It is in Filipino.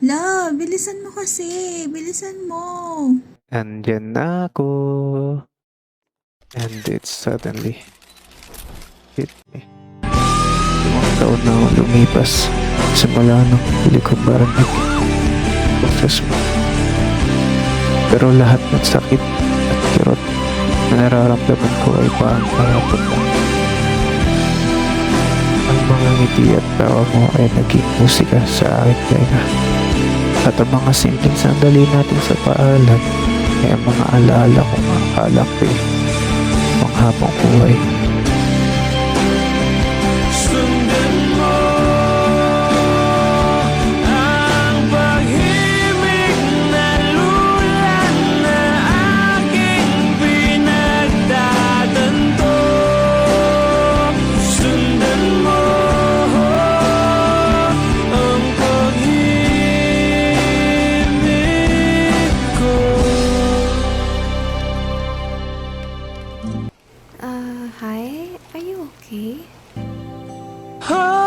Love, bilisan mo kasi. Bilisan mo. Andyan na ako. And it suddenly hit me. 5 taon na ako lumipas. Simula nung huli ko barinig. Boses mo. Pero lahat ng sakit at kirot na nararamdaman ko ay parang kahapon lang. Ang mga ngiti at tawa mo ay naging musika sa aking tenga. At ang mga simpleng sandali natin sa paalam ay ang mga alaala kong akala ko'y panghabang buhay. Sundan mo ang pag-ibig na lulan na aking pinagtatanto. Sundan mo ang pag-ibig ko. Hi? Are you okay? Oh